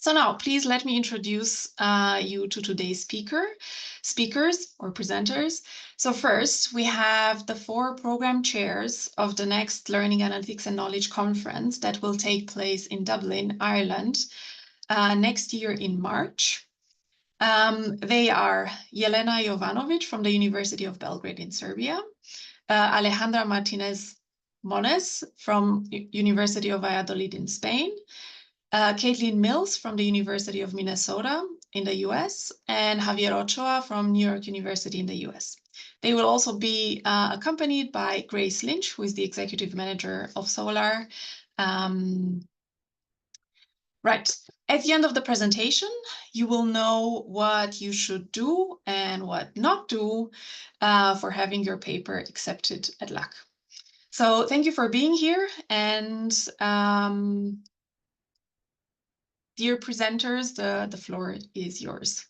So now, please let me introduce you to today's speakers or presenters. So first, we have the 4 program chairs of the next Learning, Analytics and Knowledge Conference that will take place in Dublin, Ireland, next year in March. They are Jelena Jovanovic from the University of Belgrade in Serbia, Alejandra Martinez-Mones from University of Valladolid in Spain, Mills from the University of Minnesota in the US, and Xavier Ochoa from New York University in the US. They will also be accompanied by Grace Lynch, who is the executive manager of Solar. Right. At the end of the presentation, you will know what you should do and what not do for having your paper accepted at LAK. So thank you for being here, and dear presenters, the floor is yours.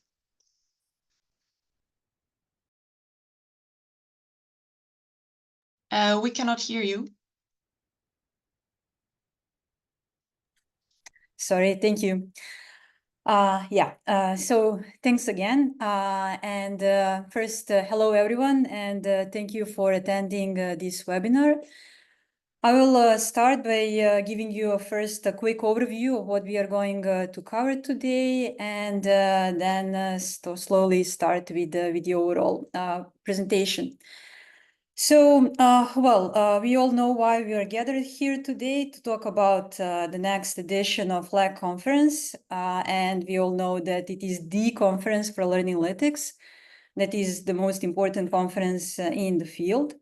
We cannot hear you. Sorry, thank you. So thanks again. First, hello everyone, and thank you for attending this webinar. I will start by giving you first a quick overview of what we are going to cover today, and then slowly start with the overall presentation. So, we all know why we are gathered here today to talk about the next edition of LAK conference, and we all know that it is the conference for learning analytics. That is the most important conference in the field.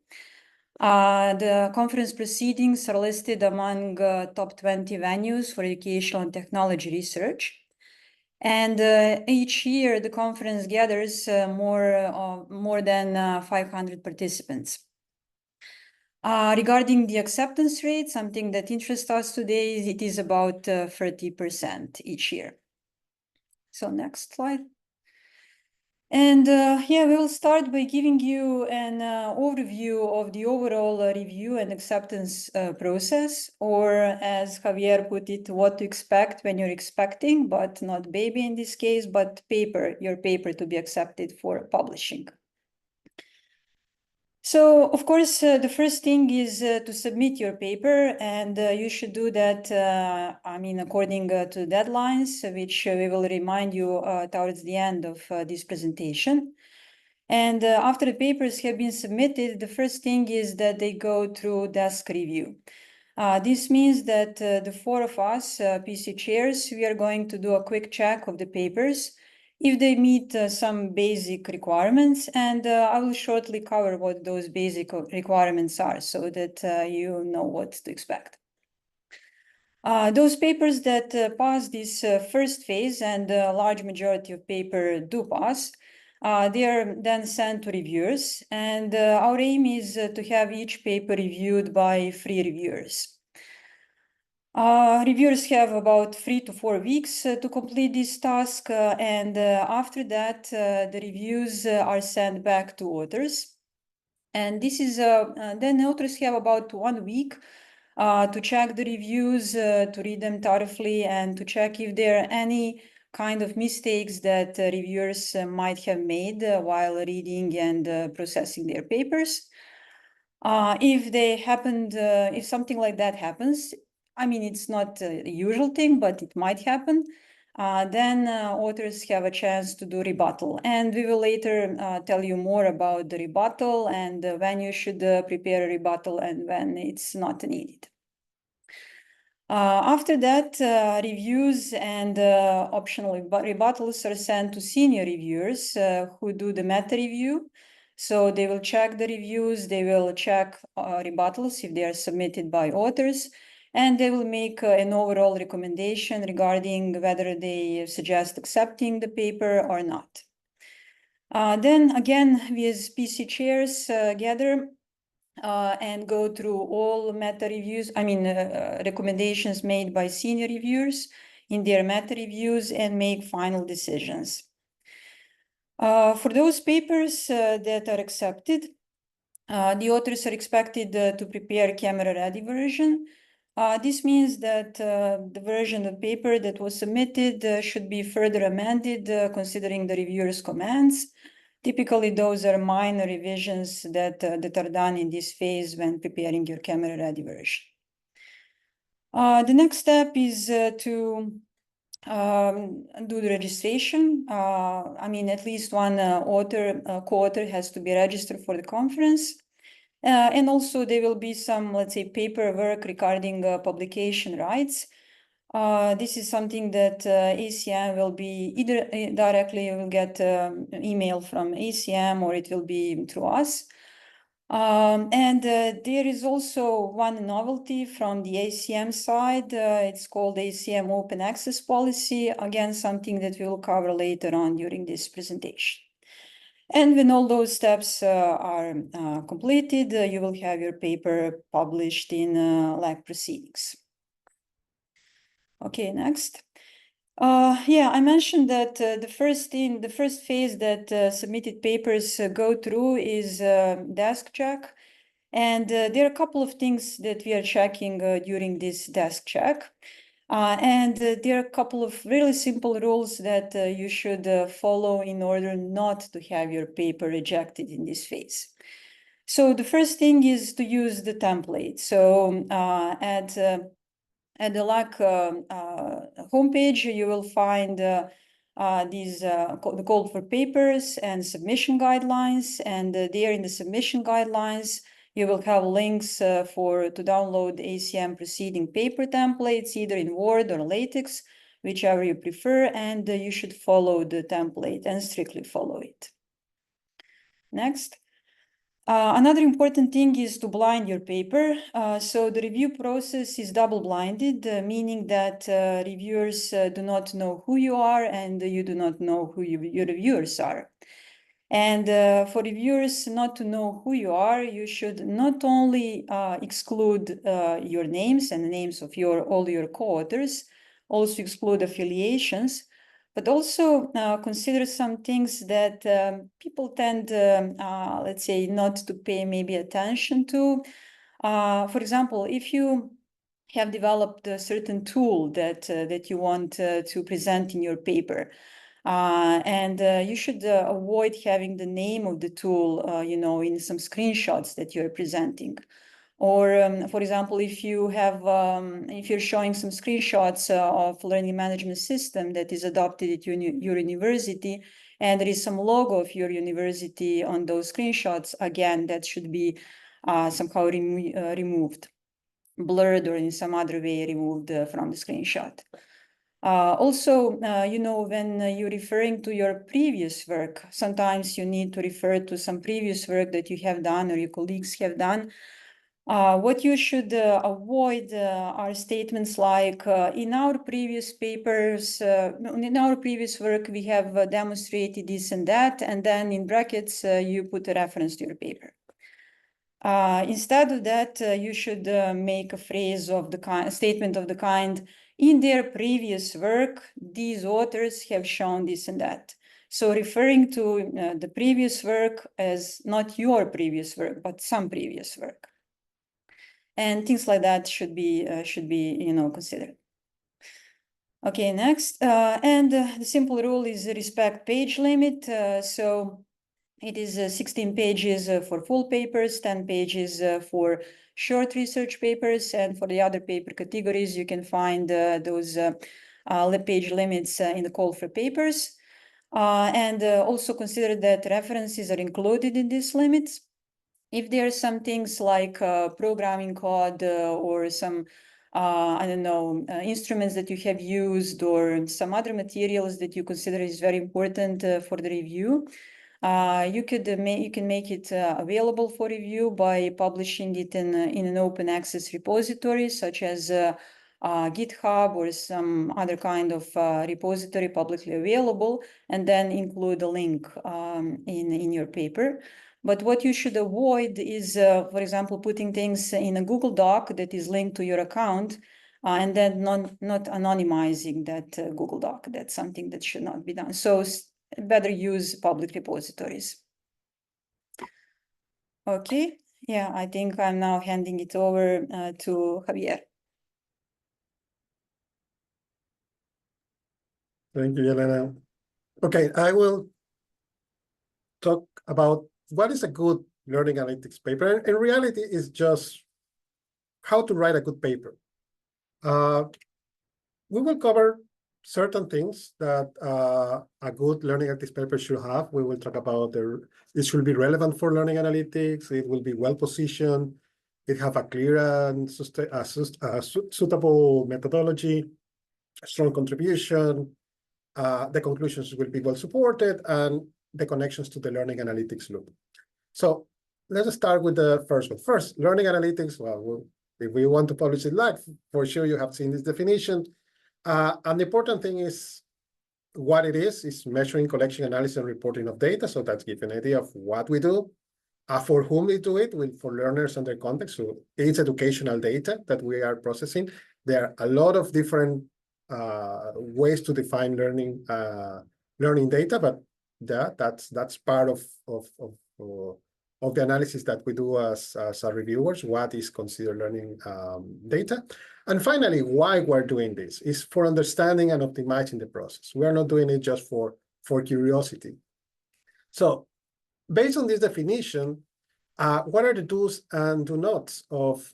The conference proceedings are listed among top 20 venues for educational and technology research. And each year, the conference gathers more than 500 participants. Regarding the acceptance rate, something that interests us today, it is about 30% each year. So next slide. And we will start by giving you an overview of the overall review and acceptance process, or as Javier put it, what to expect when you're expecting, but not baby in this case, but your paper to be accepted for publishing. So, of course, the first thing is to submit your paper, and you should do that, according to deadlines, which we will remind you towards the end of this presentation. And after the papers have been submitted, the first thing is that they go through desk review. This means that the 4 of us, PC chairs, we are going to do a quick check of the papers if they meet some basic requirements, and I will shortly cover what those basic requirements are so that you know what to expect. Those papers that pass this first phase, and a large majority of papers do pass, they are then sent to reviewers, and our aim is to have each paper reviewed by 3 reviewers. Reviewers have about 3 to 4 weeks to complete this task, and after that, the reviews are sent back to authors. And this is then authors have about 1 week to check the reviews, to read them thoroughly, and to check if there are any kind of mistakes that reviewers might have made while reading and processing their papers. If something like that happens, it's not a usual thing, but it might happen, then authors have a chance to do rebuttal. And we will later tell you more about the rebuttal and when you should prepare a rebuttal and when it's not needed. After that, reviews and optional rebuttals are sent to senior reviewers who do the meta review. So they will check the reviews, they will check rebuttals if they are submitted by authors, and they will make an overall recommendation regarding whether they suggest accepting the paper or not. Then again, we as PC chairs gather and go through all meta reviews, recommendations made by senior reviewers in their meta reviews and make final decisions. For those papers that are accepted, the authors are expected to prepare camera-ready version This means that the version of paper that was submitted should be further amended considering the reviewer's comments. Typically, those are minor revisions that are done in this phase when preparing your camera-ready version. The next step is to do the registration. I mean, at least one co-author has to be registered for the conference. And also there will be some, let's say, paperwork regarding publication rights. This is something that ACM will be either directly will get an email from ACM or it will be through us. And there is also one novelty from the ACM side. It's called ACM Open Access Policy. Again, something that we'll cover later on during this presentation. And when all those steps are completed, you will have your paper published in LAK proceedings. Okay, next. Yeah, I mentioned that the first phase that submitted papers go through is desk check. And there are a couple of things that we are checking during this desk check. And there are a couple of really simple rules that you should follow in order not to have your paper rejected in this phase. So the first thing is to use the template. So at the LAK homepage, you will find the call for papers and submission guidelines. And there in the submission guidelines, you will have links to download ACM proceeding paper templates, either in Word or LaTeX, whichever you prefer, and you should follow the template and strictly follow it. Next. Another important thing is to blind your paper. So the review process is double-blinded, meaning that reviewers do not know who you are and you do not know who your reviewers are. And for reviewers not to know who you are, you should not only exclude your names and the names of all your co-authors, also exclude affiliations, but also consider some things that people tend, let's say, not to pay maybe attention to. For example, if you have developed a certain tool that you want to present in your paper, and you should avoid having the name of the tool, in some screenshots that you're presenting. Or, for example, if you're showing some screenshots of learning management system that is adopted at your university, and there is some logo of your university on those screenshots, again, that should be somehow removed, blurred, or in some other way removed from the screenshot. Also, when you're referring to your previous work, sometimes you need to refer to some previous work that you have done or your colleagues have done. What you should avoid are statements like, in our previous papers, in our previous work, we have demonstrated this and that, and then in brackets, you put a reference to your paper. Instead of that, you should make a phrase of a statement of the kind, in their previous work, these authors have shown this and that. So referring to the previous work as not your previous work, but some previous work. And things like that should be considered. Okay, next. And the simple rule is respect page limit. So it is 16 pages for full papers, 10 pages for short research papers, and for the other paper categories, you can find those page limits in the call for papers. And also consider that references are included in these limits. If there are some things like programming code or some, instruments that you have used or some other materials that you consider is very important for the review, you can make it available for review by publishing it in an open access repository, such as GitHub or some other kind of repository publicly available, and then include a link in your paper. But what you should avoid is, for example, putting things in a Google Doc that is linked to your account, and then not anonymizing that Google Doc. That's something that should not be done. So better use public repositories. Okay, yeah, I think I'm now handing it over to Javier. Thank you, Jelena. Okay, I will talk about what is a good learning analytics paper. In reality, it's just how to write a good paper. We will cover certain things that a good learning analytics paper should have. We will talk about it should be relevant for learning analytics. It will be well positioned. It have a clear and suitable methodology, a strong contribution. The conclusions will be well supported, and the connections to the learning analytics loop. So let's start with the first one. First, learning analytics. Well, if we want to publish it LAK, for sure you have seen this definition. And the important thing is what it is measuring, collection, analysis, and reporting of data. So that's giving an idea of what we do, for whom we do it, for learners and their context. So it's educational data that we are processing. There are a lot of different ways to define learning data, but that's part of the analysis that we do as our reviewers, what is considered learning data. And finally, why we're doing this is for understanding and optimizing the process. We are not doing it just for curiosity. So based on this definition, what are the do's and do nots of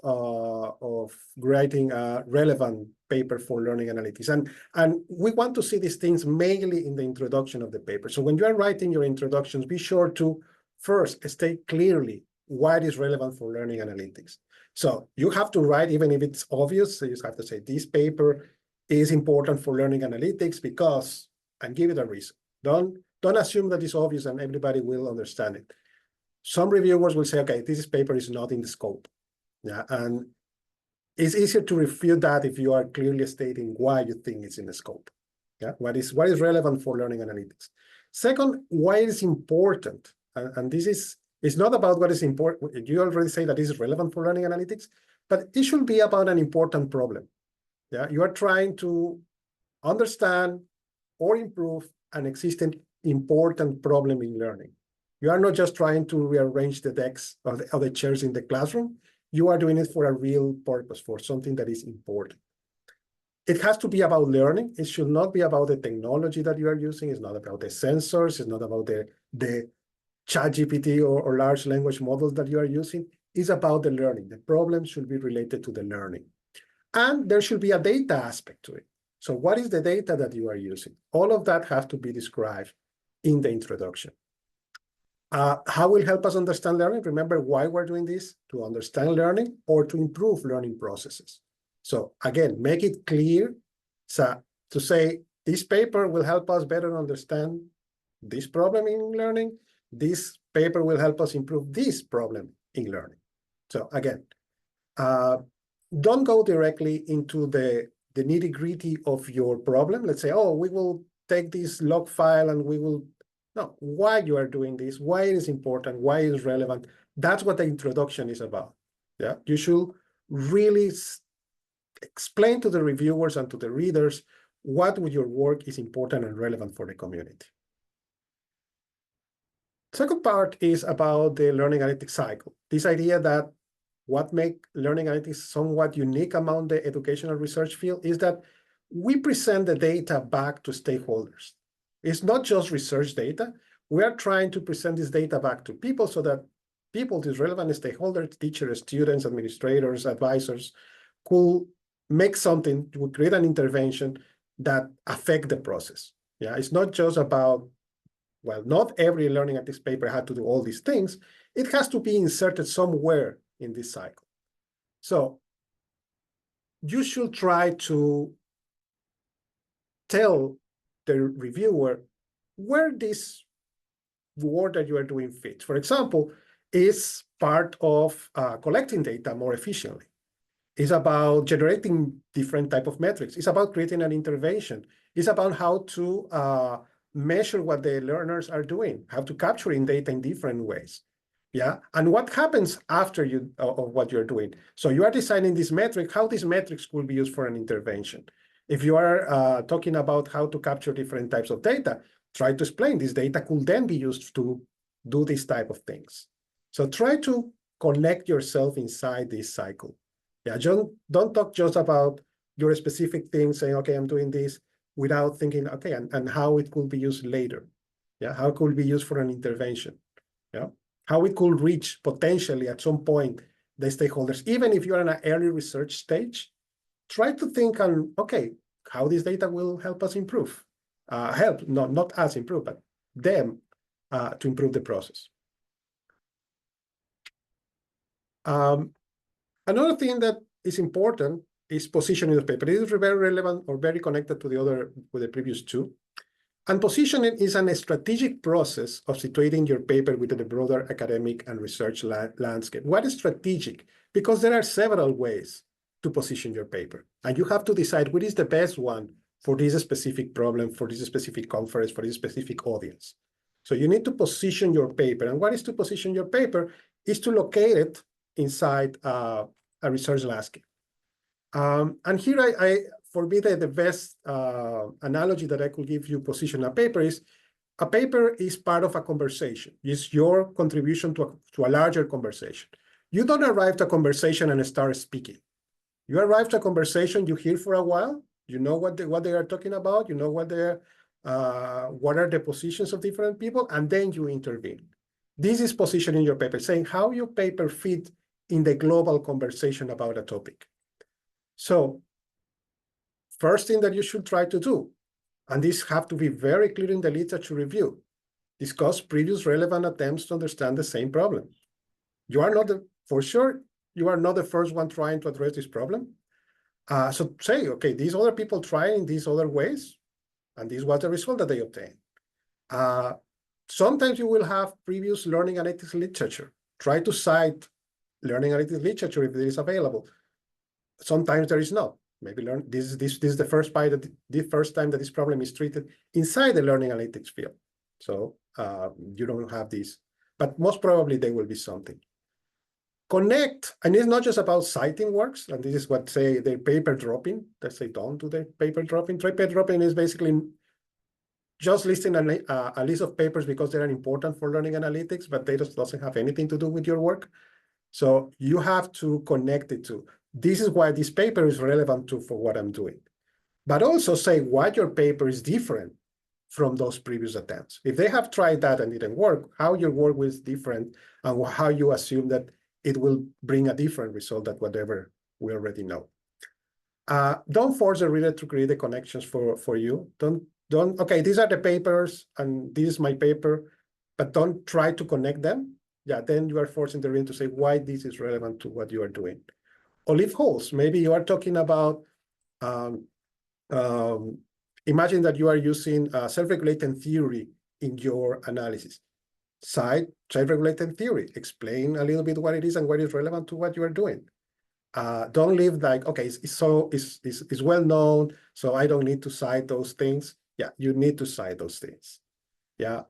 writing a relevant paper for learning analytics? And we want to see these things mainly in the introduction of the paper. So when you are writing your introductions, be sure to first state clearly why it is relevant for learning analytics. So you have to write, even if it's obvious, so you just have to say this paper is important for learning analytics because, and give it a reason. Don't assume that it's obvious and everybody will understand it. Some reviewers will say, okay, this paper is not in the scope. Yeah, and it's easier to refute that if you are clearly stating why you think it's in the scope. Yeah, what is relevant for learning analytics. Second, why it is important. And this is, it's not about what is important. You already say that this is relevant for learning analytics, but it should be about an important problem. Yeah, you are trying to understand or improve an existing important problem in learning. You are not just trying to rearrange the decks of the chairs in the classroom. You are doing it for a real purpose, for something that is important. It has to be about learning. It should not be about the technology that you are using. It's not about the sensors. It's not about the ChatGPT or large language models that you are using. It's about the learning. The problem should be related to the learning. And there should be a data aspect to it. So what is the data that you are using? All of that has to be described in the introduction. How will help us understand learning? Remember why we're doing this: to understand learning or to improve learning processes. So again, make it clear. So to say this paper will help us better understand this problem in learning. This paper will help us improve this problem in learning. So again, don't go directly into the nitty-gritty of your problem. Let's say, oh, we will take this log file and we will. No, why you are doing this, why it is important, why it is relevant. That's what the introduction is about. Yeah, you should really explain to the reviewers and to the readers what with your work is important and relevant for the community. Second part is about the learning analytics cycle. This idea that what makes learning analytics somewhat unique among the educational research field is that we present the data back to stakeholders. It's not just research data. We are trying to present this data back to people so that people, these relevant stakeholders, teachers, students, administrators, advisors, could make something, to create an intervention that affect the process. Yeah, it's not just about, well, not every learning analytics paper had to do all these things. It has to be inserted somewhere in this cycle. So you should try to tell the reviewer where this work that you are doing fits. For example, is part of collecting data more efficiently. It's about generating different type of metrics. It's about creating an intervention. It's about how to measure what the learners are doing, how to capture in data in different ways. Yeah, and what happens after you of what you're doing. So you are designing this metric, how these metrics will be used for an intervention. If you are talking about how to capture different types of data, try to explain this data could then be used to do this type of things. So try to connect yourself inside this cycle. Yeah, don't talk just about your specific thing, saying, okay, I'm doing this. without thinking, okay, and how it could be used later. Yeah, how it could be used for an intervention. Yeah, how it could reach potentially at some point the stakeholders. Even if you're in an early research stage, try to think on, okay, how this data will help us improve. Not us improve, but them to improve the process. Another thing that is important is positioning the paper. This is very relevant or very connected to the previous two. And positioning is a strategic process of situating your paper within the broader academic and research landscape. What is strategic? Because there are several ways to position your paper, and you have to decide what is the best one for this specific problem, for this specific conference, for this specific audience. So you need to position your paper. And what is to position your paper is to locate it inside a research landscape. And here for me, the best analogy that I could give you position a paper is part of a conversation. It's your contribution to a larger conversation. You don't arrive to a conversation and start speaking. You arrive to a conversation, you hear for a while, you know what they are talking about, you know what are the positions of different people, and then you intervene. This is positioning your paper, saying how your paper fit in the global conversation about a topic. So first thing that you should try to do, and this have to be very clear in the literature review, discuss previous relevant attempts to understand the same problem. You are not, for sure, you are not the first one trying to address this problem. So say, okay, these other people trying in these other ways, and this was the result that they obtained. Sometimes you will have previous learning analytics literature. Try to cite learning analytics literature if it is available. Sometimes there is not. Maybe this is the first time that this problem is treated inside the learning analytics field. So you don't have this, but most probably there will be something. Connect, and it's not just about citing works, and this is what say the paper dropping, that say don't do the paper dropping. Paper dropping is basically just listing a list of papers because they are important for learning analytics, but they just doesn't have anything to do with your work. So you have to connect it to, this is why this paper is relevant for what I'm doing. But also say why your paper is different from those previous attempts. If they have tried that and it didn't work, how your work was different and how you assume that it will bring a different result than whatever we already know. Don't force the reader to create the connections for you. Don't, okay, these are the papers and this is my paper, but don't try to connect them. Yeah, then you are forcing the reader to say why this is relevant to what you are doing. Or leave holes. Maybe you are talking about, imagine that you are using self-regulating theory in your analysis. Cite self-regulating theory. Explain a little bit what it is and what is relevant to what you are doing. Don't leave like, okay, it's well known, so I don't need to cite those things. Yeah, you need to cite those things. Yeah,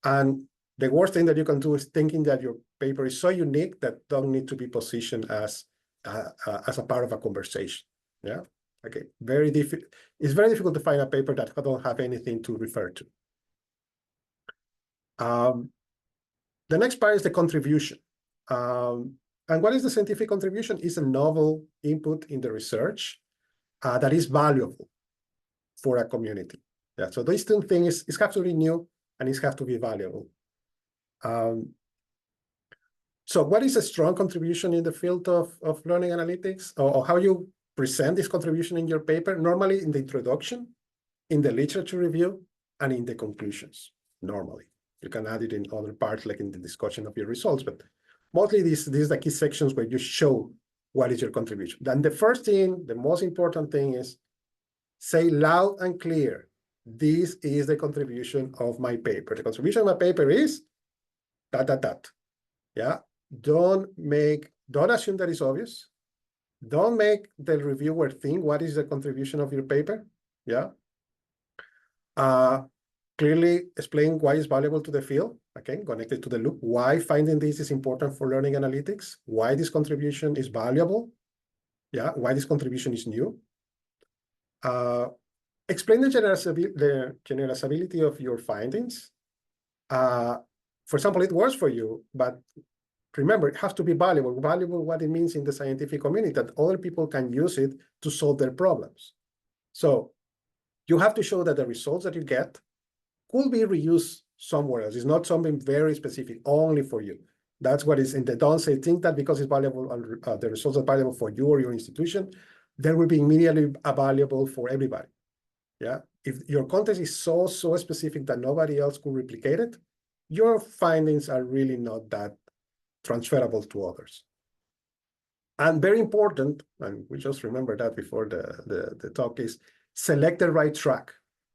and the worst thing that you can do is thinking that your paper is so unique that don't need to be positioned as a part of a conversation. Yeah, okay, very difficult. It's very difficult to find a paper that don't have anything to refer to. The next part is the contribution. And what is the scientific contribution? Is a novel input in the research that is valuable for a community. Yeah, so these two things, it has to be new and it has to be valuable. So what is a strong contribution in the field of learning analytics, or how you present this contribution in your paper? Normally in the introduction, in the literature review, and in the conclusions, normally. You can add it in other parts, like in the discussion of your results, but mostly these are the key sections where you show what is your contribution. Then the first thing, the most important thing is say loud and clear, this is the contribution of my paper. The contribution of my paper is ... Yeah, don't assume that it's obvious. Don't make the reviewer think what is the contribution of your paper. Yeah. Clearly explain why it's valuable to the field, okay, connected to the loop, why finding this is important for learning analytics, why this contribution is valuable, yeah, why this contribution is new. Explain the generalizability of your findings. For example, it works for you, but remember, it has to be valuable. Valuable, what it means in the scientific community, that other people can use it to solve their problems. So you have to show that the results that you get could be reused somewhere else. It's not something very specific only for you. That's what is in the don't say think that because it's valuable, the results are valuable for you or your institution, they will be immediately available for everybody. Yeah. If your content is so specific that nobody else could replicate it, your findings are really not that transferable to others. And very important, and we just remember that before the talk, is select the right track.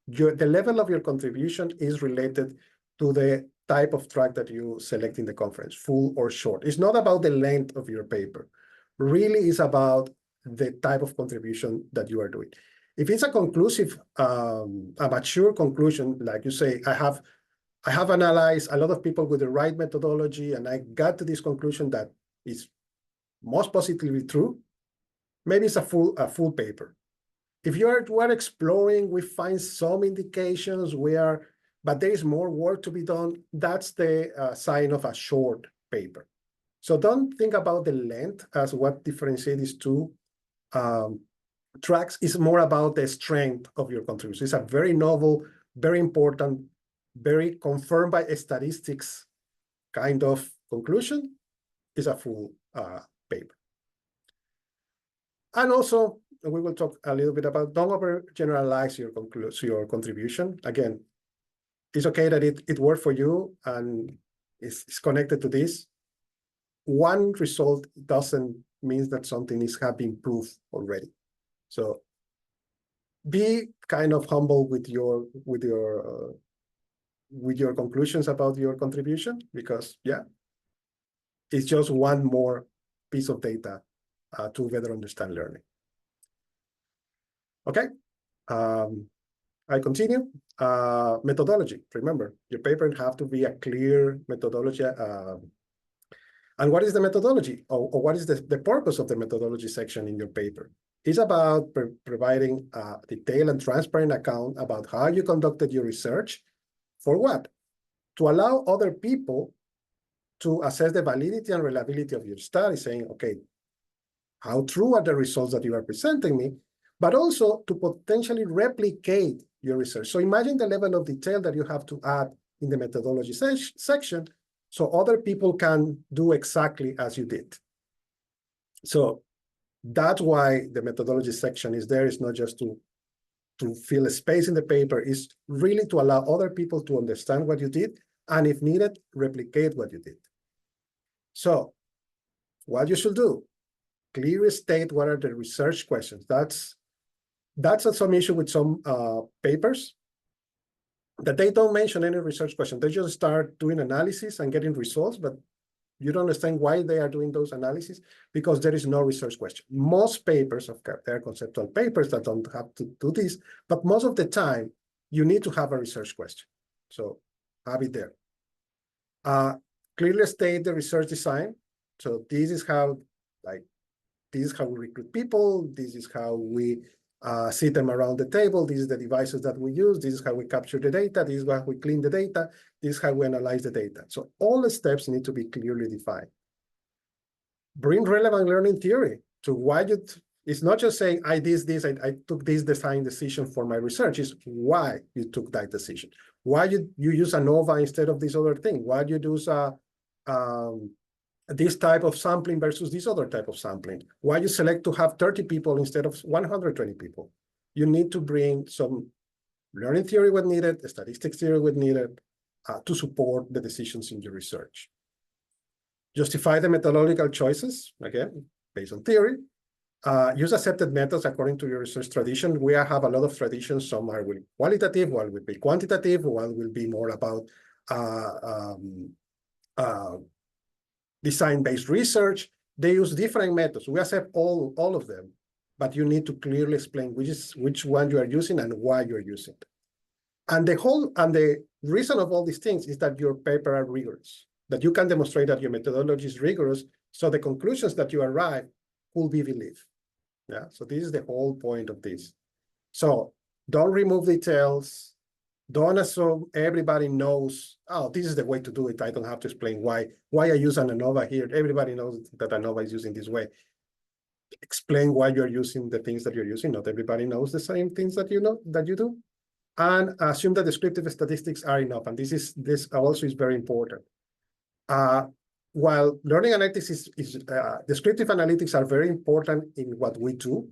The level of your contribution is related to the type of track that you select in the conference, full or short. It's not about the length of your paper. Really, it's about the type of contribution that you are doing. If it's a conclusive, a mature conclusion, like you say, I have analyzed a lot of people with the right methodology, and I got to this conclusion that is most positively true, maybe it's a full paper. If we're exploring, we find some indications but there is more work to be done, that's the sign of a short paper. So don't think about the length as what differentiates these two tracks. It's more about the strength of your contribution. It's a very novel, very important, very confirmed by statistics kind of conclusion. Is a full paper. And also, we will talk a little bit about don't overgeneralize your contribution. Again, it's okay that it worked for you and it's connected to this. One result doesn't mean that something has been proved already. So be kind of humble with your conclusions about your contribution, because yeah, it's just one more piece of data to better understand learning. Okay, I continue. Methodology. Remember, your paper have to be a clear methodology. And what is the methodology? Or what is the purpose of the methodology section in your paper? It's about providing a detailed and transparent account about how you conducted your research. For what? To allow other people to assess the validity and reliability of your study, saying, okay, how true are the results that you are presenting me, but also to potentially replicate your research. So imagine the level of detail that you have to add in the methodology section so other people can do exactly as you did. So that's why the methodology section is there. It's not just to fill a space in the paper, it's really to allow other people to understand what you did, and if needed, replicate what you did. So what you should do, clearly state what are the research questions. That's some issue with some papers, that they don't mention any research question. They just start doing analysis and getting results, but you don't understand why they are doing those analyses, because there is no research question. Most papers, there are conceptual papers that don't have to do this, but most of the time, you need to have a research question. So have it there. Clearly state the research design. So this is how we recruit people. This is how we sit them around the table. This is the devices that we use. This is how we capture the data. This is how we clean the data. This is how we analyze the data. So all the steps need to be clearly defined. Bring relevant learning theory to why it's not just saying, I did this, I took this design decision for my research. It's why you took that decision. Why you use ANOVA instead of this other thing. Why you use this type of sampling versus this other type of sampling. Why you select to have 30 people instead of 120 people. You need to bring some learning theory when needed, statistics theory when needed, to support the decisions in your research. Justify the methodological choices, again, based on theory. Use accepted methods according to your research tradition. We have a lot of traditions. Some are qualitative, one will be quantitative, one will be more about design-based research. They use different methods. We accept all of them, but you need to clearly explain which one you are using and why you're using it. And the reason of all these things is that your paper are rigorous, that you can demonstrate that your methodology is rigorous, so the conclusions that you arrive will be believed. Yeah, so this is the whole point of this. So don't remove details. Don't assume everybody knows, oh, this is the way to do it. I don't have to explain why I use an ANOVA here. Everybody knows that ANOVA is using this way. explain why you're using the things that you're using. Not everybody knows the same things that you know that you do. And assume that descriptive statistics are enough. And this also is very important. While learning analytics descriptive analytics are very important in what we do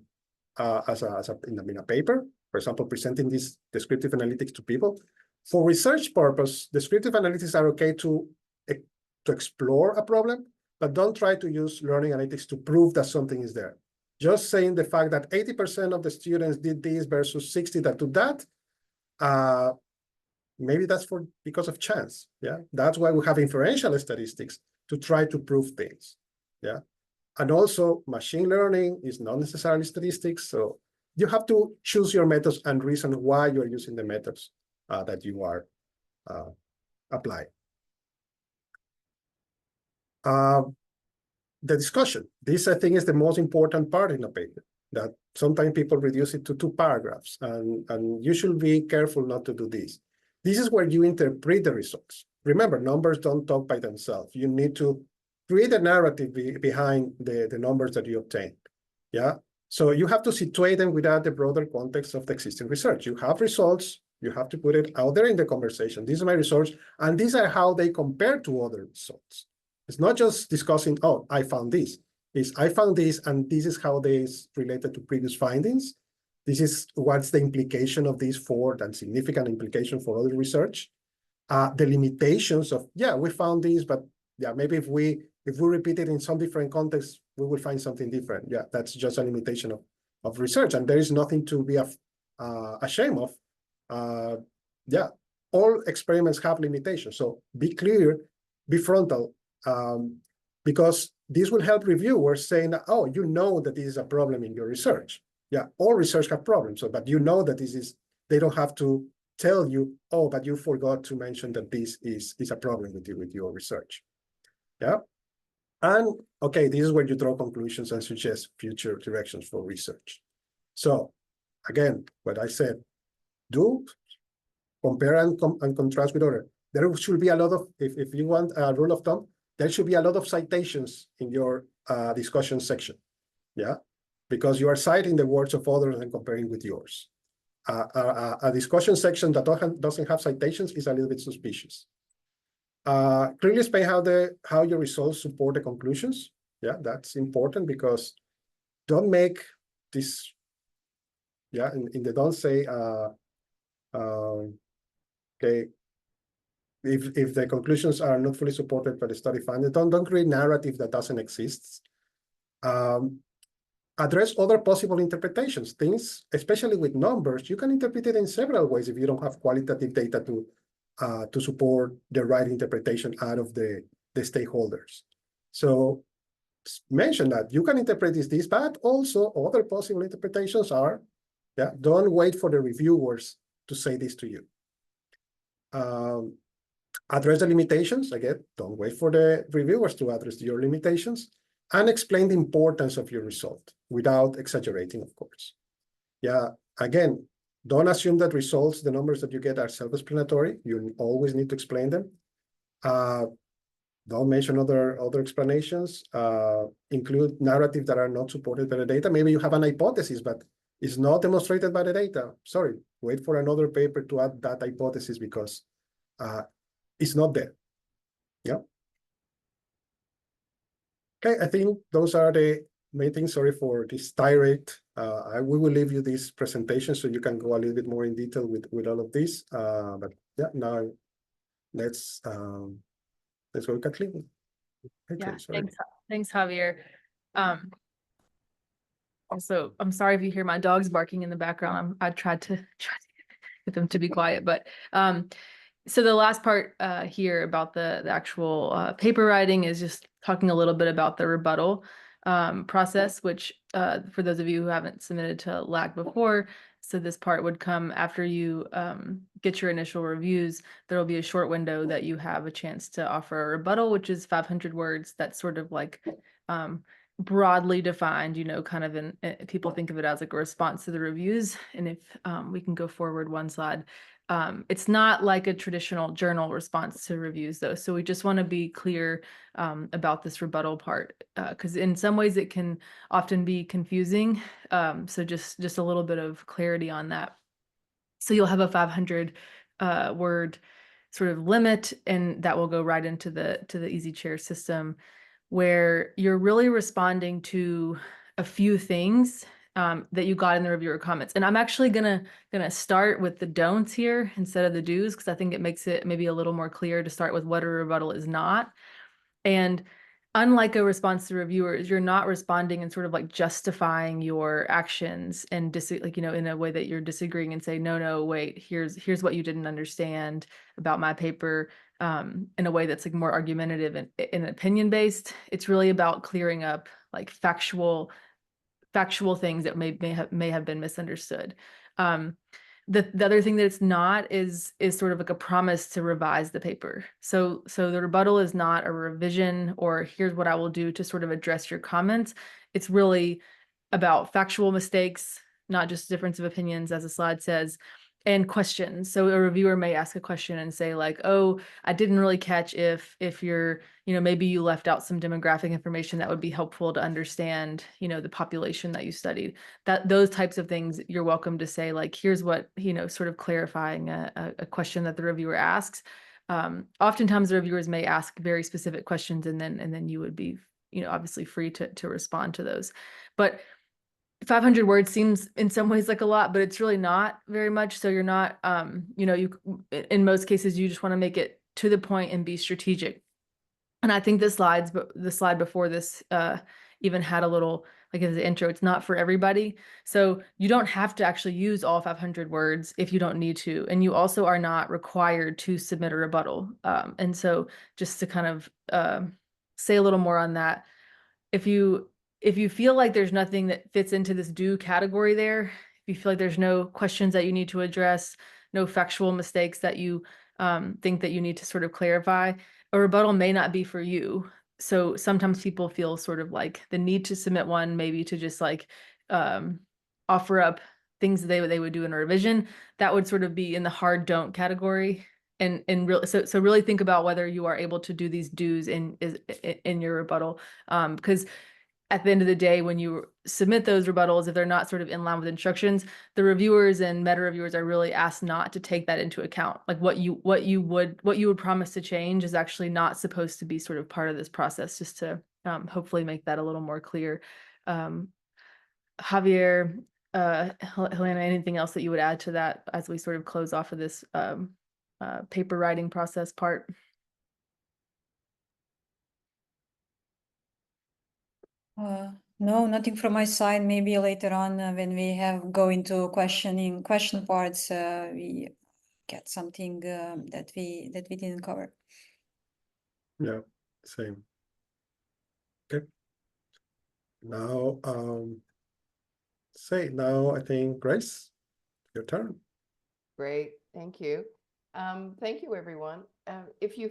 in a paper, for example, presenting this descriptive analytics to people. For research purpose, descriptive analytics are okay to explore a problem, but don't try to use learning analytics to prove that something is there. Just saying the fact that 80% of the students did this versus 60 that do that, maybe that's because of chance. Yeah, that's why we have inferential statistics to try to prove things. Yeah, and also machine learning is not necessarily statistics, so you have to choose your methods and reason why you're using the methods that you are applying. The discussion. This, I think, is the most important part in a paper, that sometimes people reduce it to 2 paragraphs, and you should be careful not to do this. This is where you interpret the results. Remember, numbers don't talk by themselves. You need to create a narrative behind the numbers that you obtain. Yeah, so you have to situate them without the broader context of the existing research. You have results, you have to put it out there in the conversation. These are my results, and these are how they compare to other results. It's not just discussing, oh, I found this. It's I found this, and this is how they is related to previous findings. This is what's the implication of this for, and significant implication for other research. The limitations of, yeah, we found this, but yeah, maybe if we repeat it in some different contexts, we will find something different. Yeah, that's just a limitation of research, and there is nothing to be ashamed of. Yeah, all experiments have limitations, so be clear, be frontal, because this will help reviewers saying, oh, you know that this is a problem in your research. Yeah, all research have problems, so but you know that this is, they don't have to tell you, oh, but you forgot to mention that this is a problem with your research. Yeah, and okay, this is where you draw conclusions and suggest future directions for research. So again, what I said, do compare and contrast with other. There should be a lot of, if you want a rule of thumb, there should be a lot of citations in your discussion section. Yeah, because you are citing the words of others and comparing with yours. A discussion section that doesn't have citations is a little bit suspicious. Clearly explain how your results support the conclusions. Yeah, that's important, because don't make this, yeah, in the don't say, okay, if the conclusions are not fully supported by the study findings, don't create narrative that doesn't exist. Address other possible interpretations. Things, especially with numbers, you can interpret it in several ways if you don't have qualitative data to support the right interpretation out of the stakeholders. So mention that you can interpret this, but also other possible interpretations are, yeah, don't wait for the reviewers to say this to you. Address the limitations. Again, don't wait for the reviewers to address your limitations, and explain the importance of your result without exaggerating, of course. Yeah, again, don't assume that results, the numbers that you get, are self-explanatory. You always need to explain them. Don't mention other explanations. Include narratives that are not supported by the data. Maybe you have an hypothesis, but it's not demonstrated by the data. Sorry, wait for another paper to add that hypothesis, because it's not there. Yeah. Okay, I think those are the main things. Sorry for this tirade. We will leave you this presentation so you can go a little bit more in detail with all of this. But yeah, now let's go to Kathleen. Okay, Yeah, sorry. thanks, Javier. Also, I'm sorry if you hear my dogs barking in the background. I tried to get them to be quiet, but so the last part here about the actual paper writing is just talking a little bit about the rebuttal process, which for those of you who haven't submitted to LAK before, so this part would come after you get your initial reviews. There will be a short window that you have a chance to offer a rebuttal, which is 500 words. That's sort of like broadly defined, you know, kind of people think of it as like a response to the reviews. And if we can go forward one slide. It's not like a traditional journal response to reviews though. So we just want to be clear about this rebuttal part, because in some ways it can often be confusing. So just a little bit of clarity on that. So you'll have a 500 word sort of limit, and that will go right into the Easy Chair system, where you're really responding to a few things that you got in the reviewer comments. And I'm actually gonna start with the don'ts here instead of the do's, because I think it makes it maybe a little more clear to start with what a rebuttal is not. And unlike a response to reviewers, you're not responding and sort of like justifying your actions and in a way that you're disagreeing and say, no, wait, here's what you didn't understand about my paper, in a way that's like more argumentative and opinion based. It's really about clearing up like factual things that may have been misunderstood. The other thing that it's not is sort of like a promise to revise the paper. So the rebuttal is not a revision or here's what I will do to sort of address your comments. It's really about factual mistakes, not just difference of opinions, as the slide says, and questions. So a reviewer may ask a question and say like, oh, I didn't really catch if you're, maybe you left out some demographic information that would be helpful to understand, the population that you studied. Those types of things, you're welcome to say like, here's what, sort of clarifying a question that the reviewer asks. Oftentimes the reviewers may ask very specific questions, and then you would be, obviously free to respond to those. But 500 words seems in some ways like a lot, but it's really not very much. So you're not, in most cases, you just want to make it to the point and be strategic. And I think the slide before this even had a little, like as the intro, it's not for everybody. So you don't have to actually use all 500 words if you don't need to. And you also are not required to submit a rebuttal. And so just to kind of say a little more on that, if you feel like there's nothing that fits into this do category there, if you feel like there's no questions that you need to address, no factual mistakes that you think that you need to sort of clarify, a rebuttal may not be for you. So sometimes people feel sort of like the need to submit one, maybe to just like offer up things that they would do in a revision. That would sort of be in the hard don't category. And so really think about whether you are able to do these do's in your rebuttal, because at the end of the day, when you submit those rebuttals, if they're not sort of in line with instructions, the reviewers and meta reviewers are really asked not to take that into account. Like what you would promise to change is actually not supposed to be sort of part of this process, just to hopefully make that a little more clear. Javier, Jelena, anything else that you would add to that as we sort of close off of this paper writing process part? No, nothing from my side. Maybe later on when we go into question parts, we get something that we didn't cover. Yeah, same. Okay. Now, now I think Grace, your turn. Great, thank you. Thank you, everyone. If you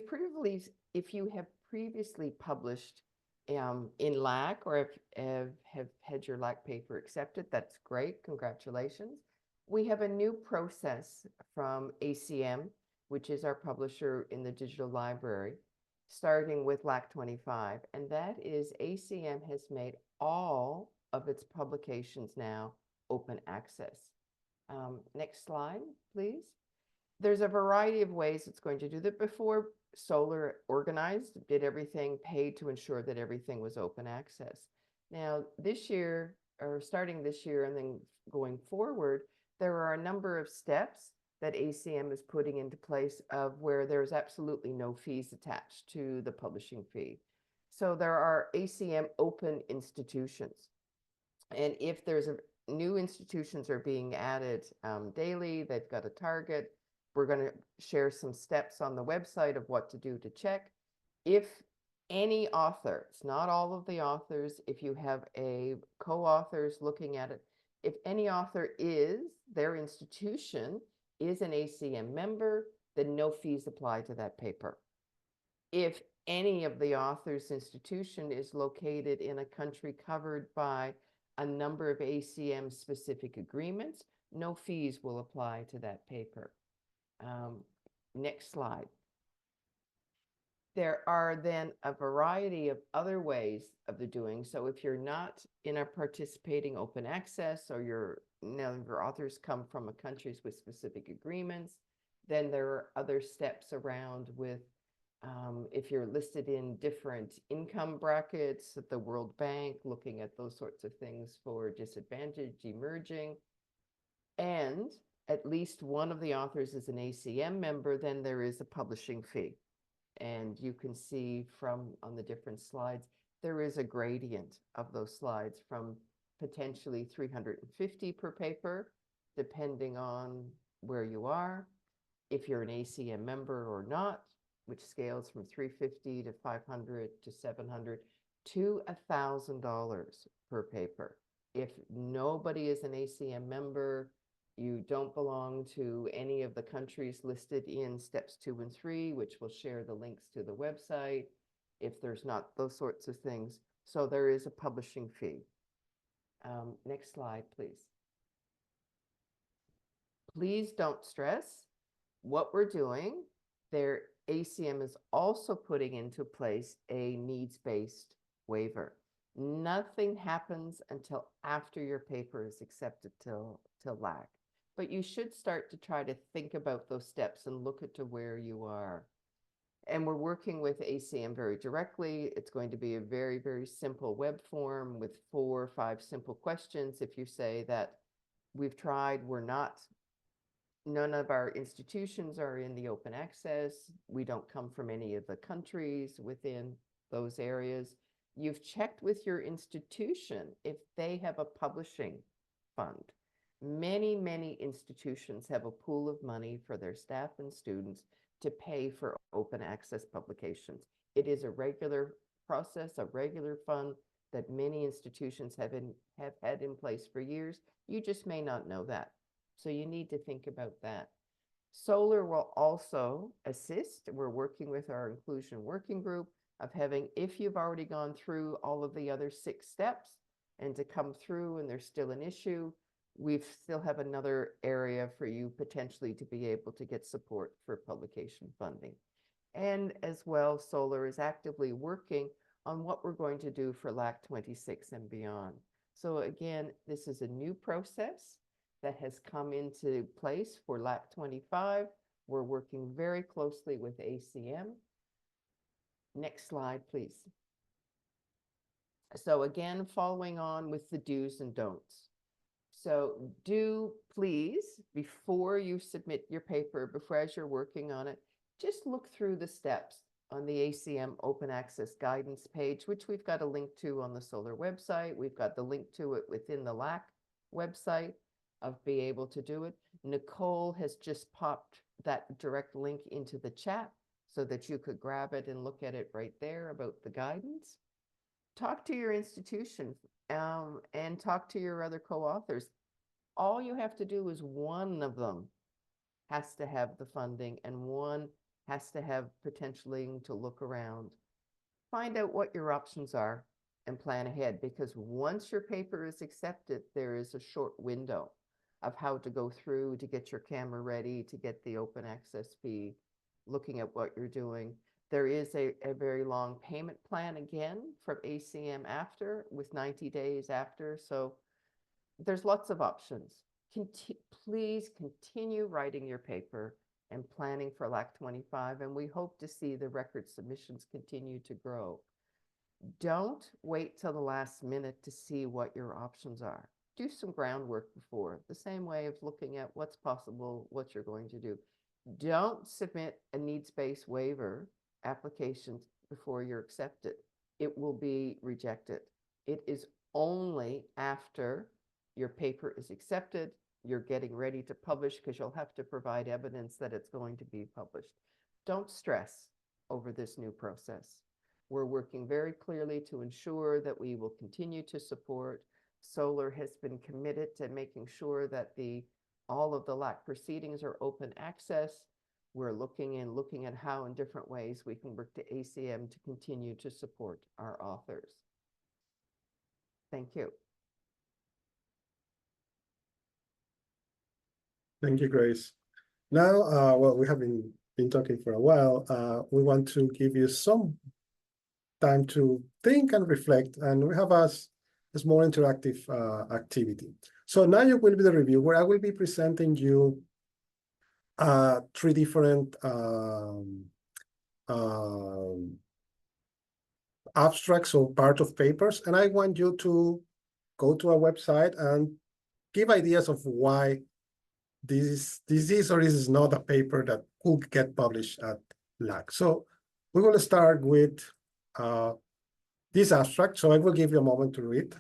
have previously published in LAK or have had your LAK paper accepted, that's great, congratulations. We have a new process from ACM, which is our publisher in the digital library, starting with LAK25, and that is ACM has made all of its publications now open access. Next slide, please. There's a variety of ways it's going to do that. Before, Solar organized, did everything, paid to ensure that everything was open access. Now, this year, or starting this year and then going forward, there are a number of steps that ACM is putting into place of where there's absolutely no fees attached to the publishing fee. So there are ACM open institutions. And if there's new institutions are being added daily, they've got a target. We're going to share some steps on the website of what to do to check. If any author, it's not all of the authors, if you have a co-authors looking at it, if any author their institution is an ACM member, then no fees apply to that paper. If any of the author's institution is located in a country covered by a number of ACM specific agreements, no fees will apply to that paper. Next slide. There are then a variety of other ways of the doing. So if you're not in a participating open access, or your authors come from countries with specific agreements, then there are other steps around with if you're listed in different income brackets at the World Bank, looking at those sorts of things for disadvantaged, emerging, and at least one of the authors is an ACM member, then there is a publishing fee. And you can see from on the different slides, there is a gradient of those slides from potentially 350 per paper, depending on where you are, if you're an ACM member or not, which scales from 350 to 500 to 700 to $1,000 per paper. If nobody is an ACM member, you don't belong to any of the countries listed in steps 2 and 3, which will share the links to the website, if there's not those sorts of things. So there is a publishing fee. Next slide, please. Please don't stress what we're doing. Their ACM is also putting into place a needs-based waiver. Nothing happens until after your paper is accepted till LAK. But you should start to try to think about those steps and look at to where you are. And we're working with ACM very directly. It's going to be a very, very simple web form with 4 or 5 simple questions. If you say that we've tried, none of our institutions are in the open access, we don't come from any of the countries within those areas. You've checked with your institution if they have a publishing fund. Many, many institutions have a pool of money for their staff and students to pay for open access publications. It is a regular process, a regular fund that many institutions have had in place for years. You just may not know that. So you need to think about that. Solar will also assist. We're working with our inclusion working group of having, if you've already gone through all of the other 6 steps and to come through and there's still an issue, we still have another area for you potentially to be able to get support for publication funding. And as well, Solar is actively working on what we're going to do for LAK26 and beyond. So again, this is a new process that has come into place for LAK25. We're working very closely with ACM. Next slide, please. So again, following on with the do's and don'ts. So do please, before you submit your paper, as you're working on it, just look through the steps on the ACM Open Access Guidance page, which we've got a link to on the Solar website. We've got the link to it within the LAK website of be able to do it. Nicole has just popped that direct link into the chat so that you could grab it and look at it right there about the guidance. Talk to your institution and talk to your other co-authors. All you have to do is one of them has to have the funding and one has to have potentially to look around. Find out what your options are and plan ahead, because once your paper is accepted, there is a short window of how to go through to get your camera ready, to get the open access fee, looking at what you're doing. There is a very long payment plan again from ACM after, with 90 days after. So there's lots of options. Please continue writing your paper and planning for LAK25, and we hope to see the record submissions continue to grow. Don't wait till the last minute to see what your options are. Do some groundwork before, the same way of looking at what's possible, what you're going to do. Don't submit a needs-based waiver application before you're accepted. It will be rejected. It is only after your paper is accepted, you're getting ready to publish, because you'll have to provide evidence that it's going to be published. Don't stress over this new process. We're working very clearly to ensure that we will continue to support. Solar has been committed to making sure that all of the LAK proceedings are open access. We're looking at how in different ways we can work to ACM to continue to support our authors. Thank you. Thank you, Grace. Now, well, we have been talking for a while. We want to give you some time to think and reflect, and we have a small interactive activity. So now you will be the review, where I will be presenting you 3 different abstracts or part of papers, and I want you to go to a website and give ideas of why this is or is not a paper that could get published at LAK. So we will start with this abstract. So I will give you a moment to read.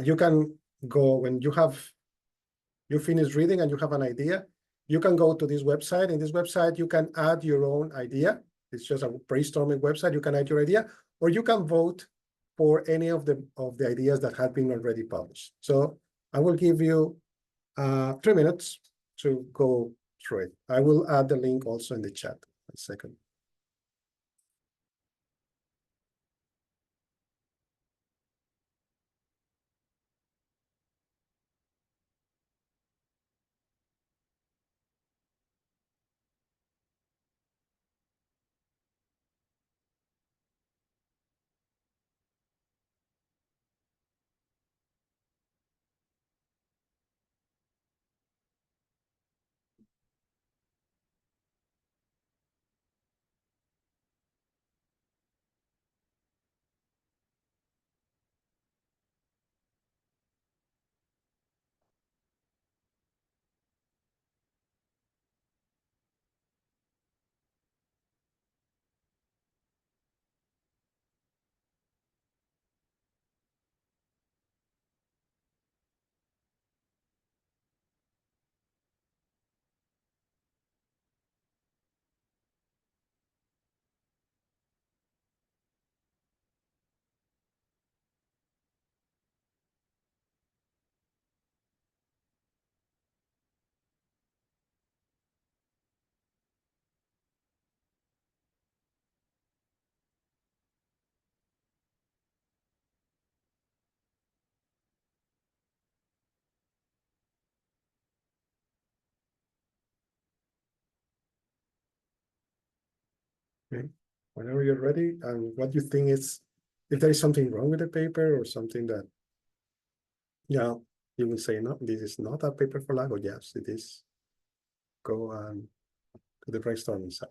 You can go when you finish reading and you have an idea. You can go to this website. In this website, you can add your own idea. It's just a brainstorming website. You can add your idea, or you can vote for any of the ideas that have been already published. So I will give you 3 minutes to go through it. I will add the link also in the chat. A second. Okay. Whenever you're ready, and what you think is, if there is something wrong with the paper or something that, yeah, you will say, no, this is not a paper for LAK, or yes, it is. Go to the brainstorming side.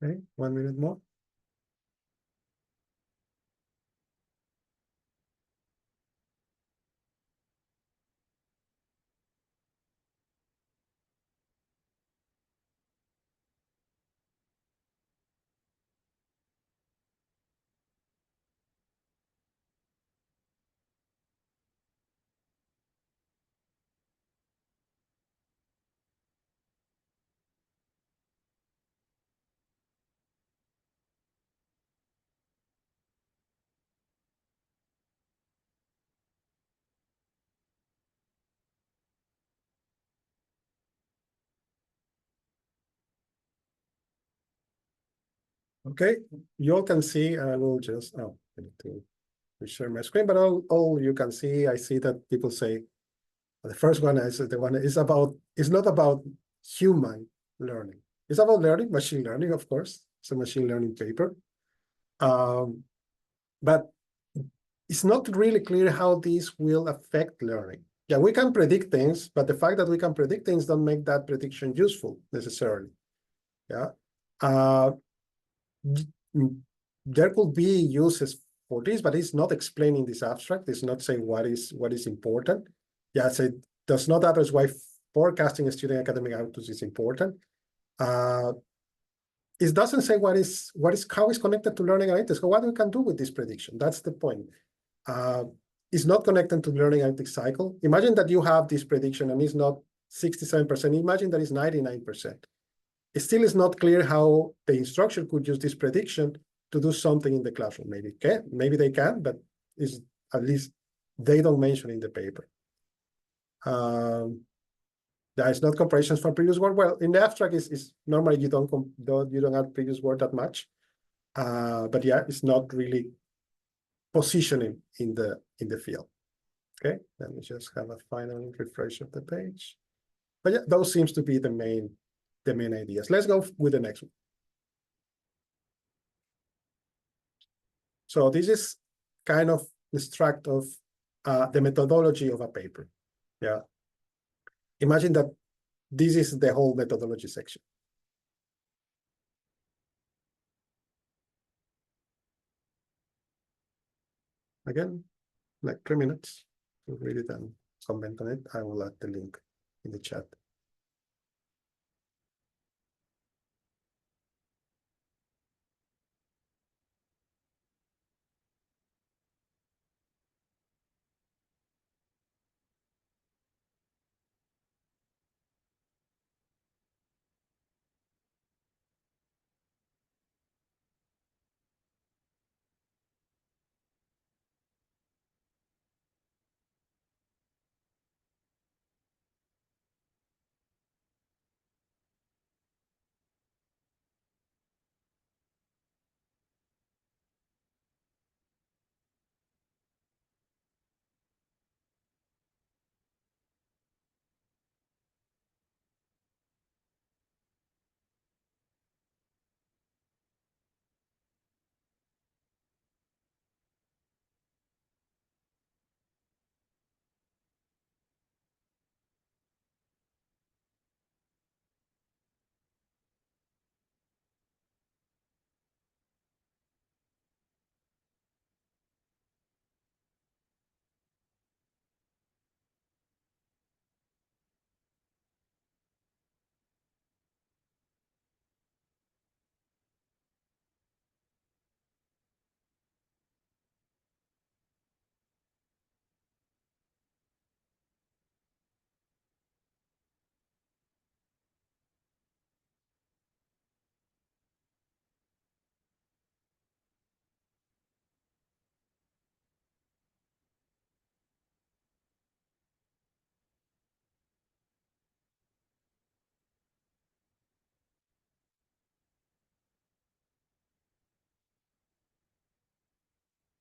Okay, 1 minute more. Okay, you all can see, I will just, I need to share my screen, but all you can see, I see that people say, the first one is the one is about, it's not about human learning. It's about learning, machine learning, of course. It's a machine learning paper. But it's not really clear how this will affect learning. Yeah, we can predict things, but the fact that we can predict things don't make that prediction useful necessarily. Yeah. There could be uses for this, but it's not explaining this abstract. It's not saying what is important. Yeah, so it does not address why forecasting student academic outputs is important. It doesn't say how it's connected to learning analytics, or what we can do with this prediction. That's the point. It's not connected to the learning analytics cycle. Imagine that you have this prediction and it's not 67%. Imagine that it's 99%. It still is not clear how the instructor could use this prediction to do something in the classroom. Maybe they can, but at least they don't mention in the paper. There is not comparisons from previous work. Well, in the abstract, is normally you don't have previous work that much, but yeah, it's not really positioning in the field. Okay, let me just have a final refresh of the page. But yeah, those seems to be the main ideas. Let's go with the next one. So this is kind of extract of the methodology of a paper. Yeah. Imagine that this is the whole methodology section. Again, like 3 minutes to read it and comment on it. I will add the link in the chat.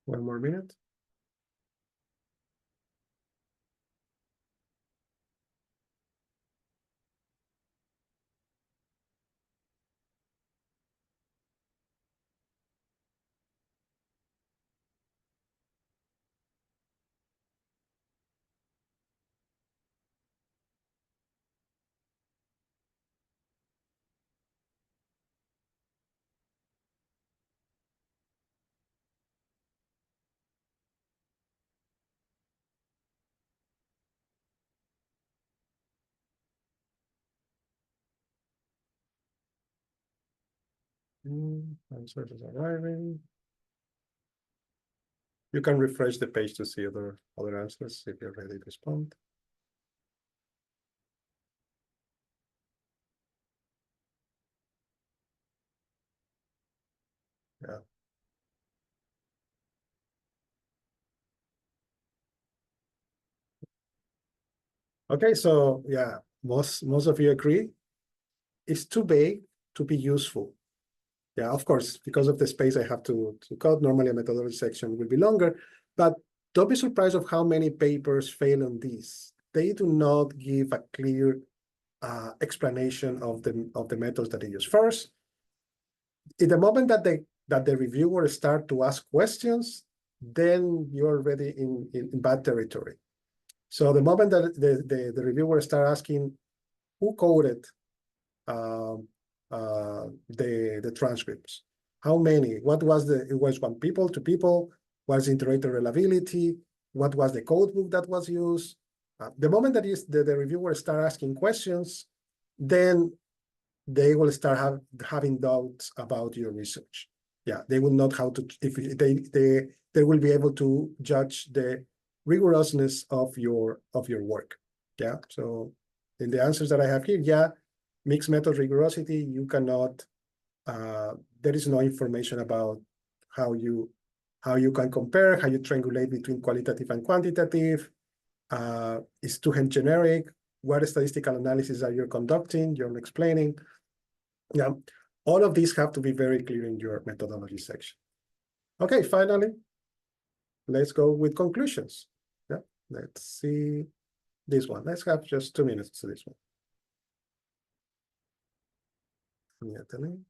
One more minute. Answers is arriving. You can refresh the page to see other answers if you're ready to respond. Yeah. Okay, so yeah, most of you agree it's too vague to be useful. Yeah, of course, because of the space I have to cut, normally a methodology section will be longer, but don't be surprised of how many papers fail on this. They do not give a clear explanation of the methods that they use. First, in the moment that the reviewer start to ask questions, then you're already in bad territory. So the moment that the reviewer start asking who coded the transcripts, how many, what was it was 1 people, 2 people, was iterator reliability, what was the code book that was used. The moment that the reviewer start asking questions, then they will start having doubts about your research. Yeah, they will not how to, if they will be able to judge the rigorousness of your work. Yeah, so in the answers that I have here, yeah, mixed method rigorosity, you cannot, there is no information about how you can compare, how you triangulate between qualitative and quantitative. It's too generic. What statistical analysis are you conducting? You're explaining. Yeah, all of these have to be very clear in your methodology section. Okay, finally, let's go with conclusions. Yeah, let's see this one. Let's have just 2 minutes to this one. Yeah, the link.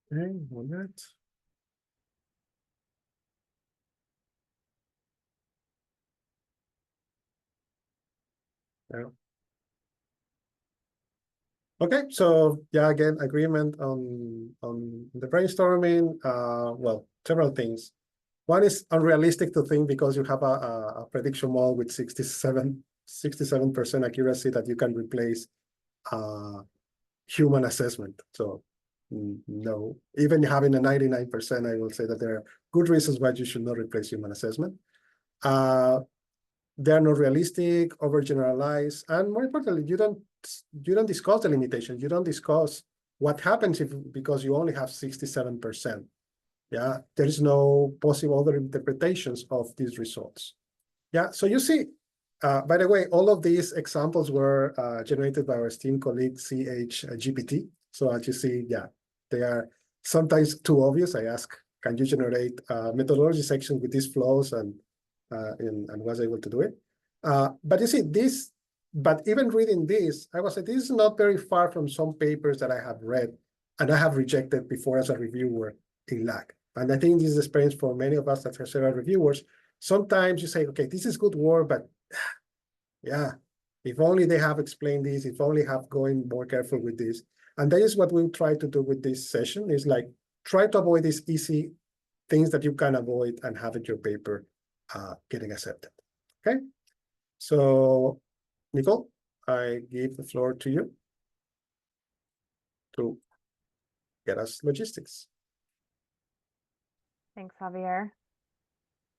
Okay, 1 minute. Yeah. Okay, so yeah, again, agreement on the brainstorming. Well, several things. One is unrealistic to think because you have a prediction model with 67% accuracy that you can replace human assessment. So no, even having a 99%, I will say that there are good reasons why you should not replace human assessment. They're not realistic, overgeneralized, and more importantly, you don't discuss the limitations. You don't discuss what happens if because you only have 67%. Yeah, there is no possible other interpretations of these results. Yeah, so you see, by the way, all of these examples were generated by our esteemed colleague CHGPT. So as you see, yeah, they are sometimes too obvious. I ask, can you generate a methodology section with these flows, and was able to do it. But you see this, but even reading this, I was like, this is not very far from some papers that I have read and I have rejected before as a reviewer in LAK. And I think this is experience for many of us that are several reviewers. Sometimes you say, okay, this is good work, but yeah, if only they have explained this, if only have going more careful with this. And that is what we'll try to do with this session, is like, try to avoid these easy things that you can avoid and have in your paper getting accepted. Okay, so Nicole, I give the floor to you to get us logistics. Thanks, Javier.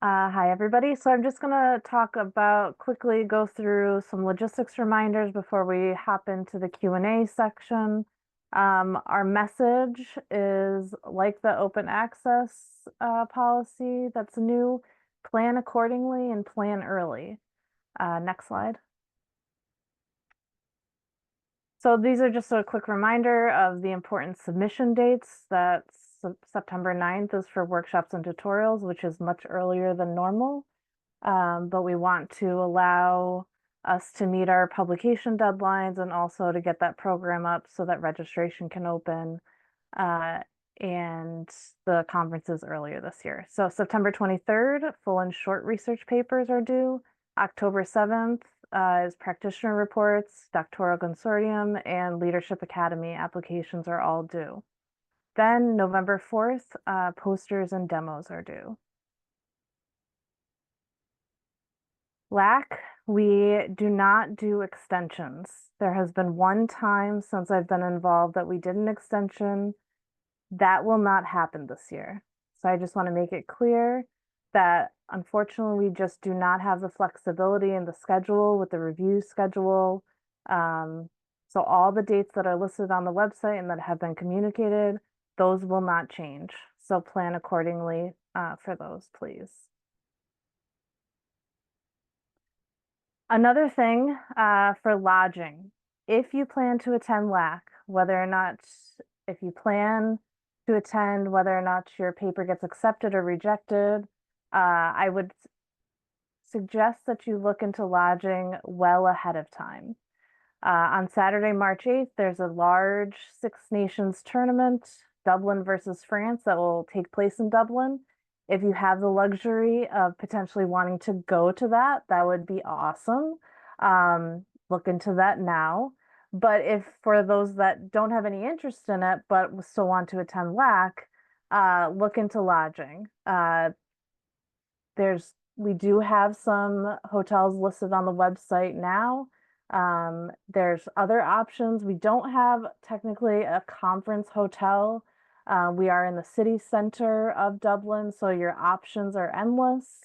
Hi, everybody. So I'm just going to quickly go through some logistics reminders before we hop into the Q&A section. Our message is like the open access policy that's new, plan accordingly and plan early. Next slide. So these are just a quick reminder of the important submission dates. That's September 9th is for workshops and tutorials, which is much earlier than normal. but we want to allow us to meet our publication deadlines and also to get that program up so that registration can open and the conferences earlier this year. So September 23rd, full and short research papers are due. October 7th is practitioner reports, doctoral consortium, and leadership academy applications are all due. Then November 4th, posters and demos are due. LAK, we do not do extensions. There has been one time since I've been involved that we did an extension. That will not happen this year. So I just want to make it clear that unfortunately we just do not have the flexibility in the schedule with the review schedule. So all the dates that are listed on the website and that have been communicated, those will not change. So plan accordingly for those, please. Another thing for lodging, if you plan to attend LAK, if you plan to attend whether or not your paper gets accepted or rejected, I would suggest that you look into lodging well ahead of time. On Saturday, March 8th, there's a large Six Nations tournament, Dublin versus France, that will take place in Dublin. If you have the luxury of potentially wanting to go to that, that would be awesome. Look into that now. But if for those that don't have any interest in it, but still want to attend LAK, look into lodging. We do have some hotels listed on the website now. There's other options. We don't have technically a conference hotel. We are in the city center of Dublin, so your options are endless.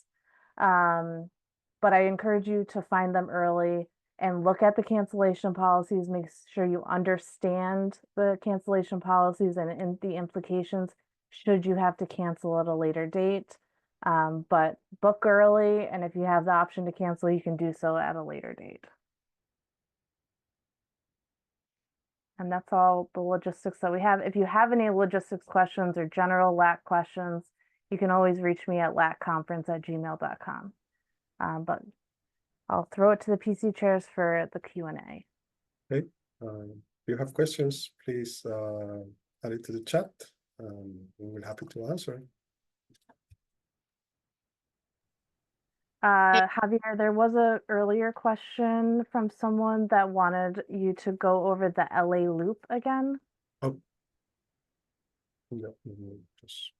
But I encourage you to find them early and look at the cancellation policies. Make sure you understand the cancellation policies and the implications should you have to cancel at a later date. But book early, and if you have the option to cancel, you can do so at a later date. And that's all the logistics that we have. If you have any logistics questions or general LAK questions, you can always reach me at lakconference@gmail.com. But I'll throw it to the PC chairs for the Q&A. Okay. If you have questions, please add it to the chat. We'll be happy to answer. Javier, there was an earlier question from someone that wanted you to go over the LA loop again. Oh. Yeah, just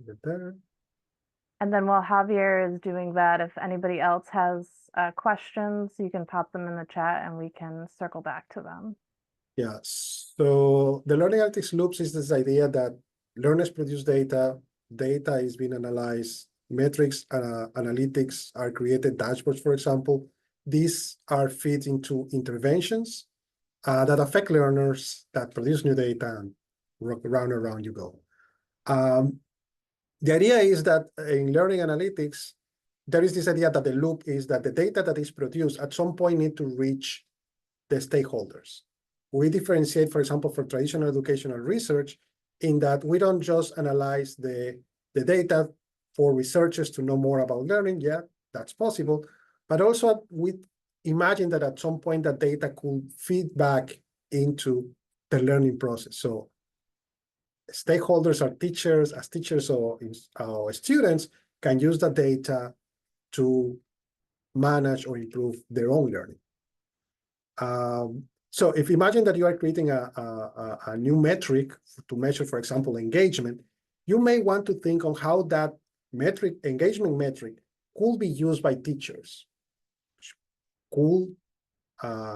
get there. And then while Javier is doing that, if anybody else has questions, you can pop them in the chat and we can circle back to them. Yeah, so the learning analytics loops is this idea that learners produce data, data is being analyzed, metrics, analytics are created, dashboards, for example. These are fed into interventions that affect learners that produce new data, and round and round you go. The idea is that in learning analytics, there is this idea that the loop is that the data that is produced at some point need to reach the stakeholders. We differentiate, for example, for traditional educational research in that we don't just analyze the data for researchers to know more about learning. Yeah, that's possible. But also we imagine that at some point that data could feed back into the learning process. So stakeholders are teachers, as teachers or students can use the data to manage or improve their own learning. So if you imagine that you are creating a new metric to measure, for example, engagement, you may want to think on how that metric, engagement metric, could be used by teachers. Cool,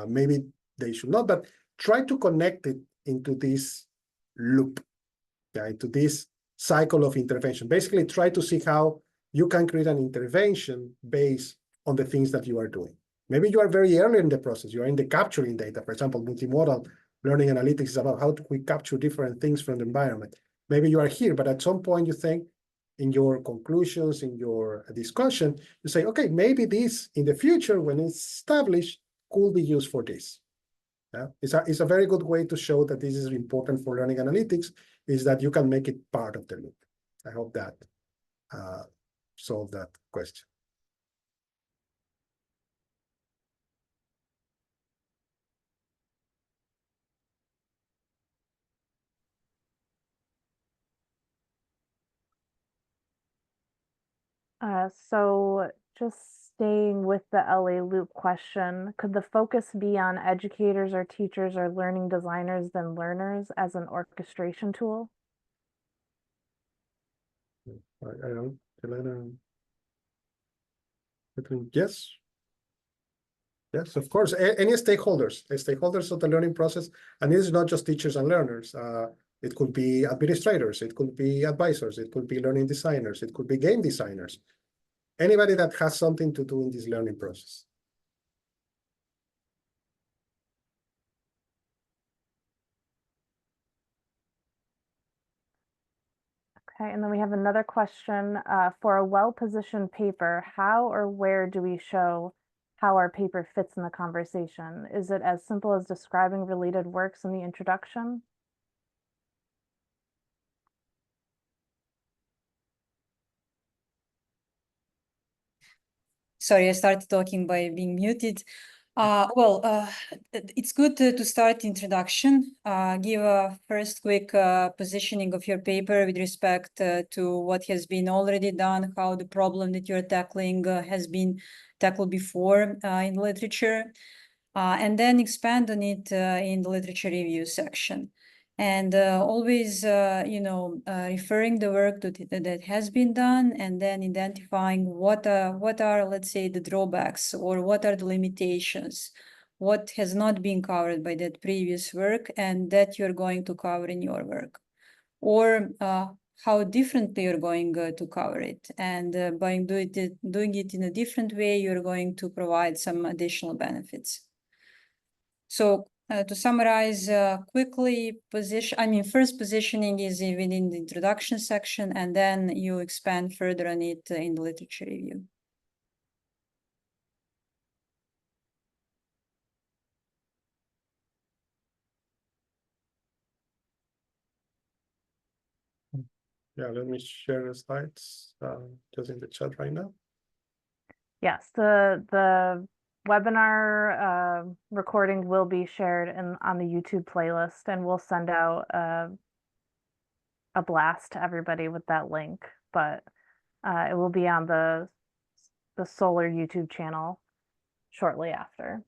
maybe they should not, but try to connect it into this loop, into this cycle of intervention. Basically, try to see how you can create an intervention based on the things that you are doing. Maybe you are very early in the process. You are in the capturing data. For example, multimodal learning analytics is about how do we capture different things from the environment. Maybe you are here, but at some point you think in your conclusions, in your discussion, you say, okay, maybe this in the future, when it's established, could be used for this. Yeah? It's a very good way to show that this is important for learning analytics, is that you can make it part of the loop. I hope that solved that question. So just staying with the LA loop question, could the focus be on educators or teachers or learning designers than learners as an orchestration tool? I don't, Jelena. Yes. Yes, of course. Any stakeholders of the learning process, and it's not just teachers and learners. It could be administrators, it could be advisors, it could be learning designers, it could be game designers. Anybody that has something to do in this learning process. Okay, and then we have another question. For a well-positioned paper, how or where do we show how our paper fits in the conversation? Is it as simple as describing related works in the introduction? Sorry, I started talking by being muted. It's good to start introduction, give a first quick positioning of your paper with respect to what has been already done, how the problem that you're tackling has been tackled before in literature, and then expand on it in the literature review section. And always, referring the work that has been done, and then identifying what are, let's say, the drawbacks, or what are the limitations, what has not been covered by that previous work, and that you're going to cover in your work, or how differently you're going to cover it. And by doing it in a different way, you're going to provide some additional benefits. So to summarize quickly, first positioning is within the introduction section, and then you expand further on it in the literature review. Yeah, let me share the slides just in the chat right now. Yes, the webinar recording will be shared on the YouTube playlist, and we'll send out a blast to everybody with that link, but it will be on the Solar YouTube channel shortly after.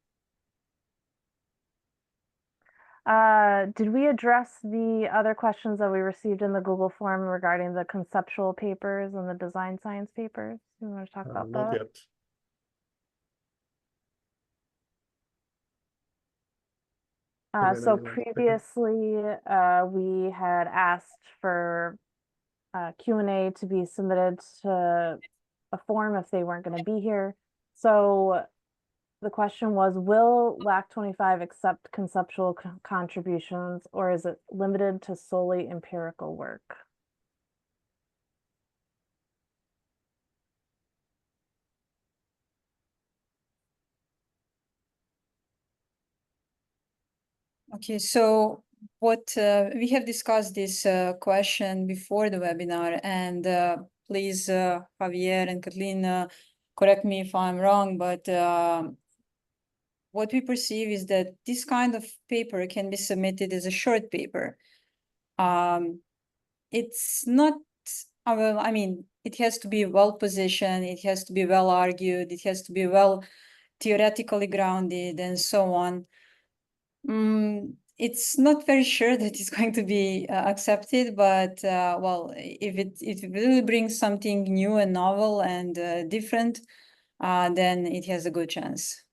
Did we address the other questions that we received in the Google form regarding the conceptual papers and the design science papers? You want to talk about Not that? yet. So previously, we had asked for Q&A to be submitted to a form if they weren't going to be here. So the question was, will LAK25 accept conceptual contributions, or is it limited to solely empirical work? Okay, so what we have discussed this question before the webinar, and please, Javier and Kathleen, correct me if I'm wrong, but what we perceive is that this kind of paper can be submitted as a short paper. It's not, it has to be well positioned, it has to be well argued, it has to be well theoretically grounded, and so on. It's not very sure that it's going to be accepted, but if it really brings something new and novel and different, then it has a good chance.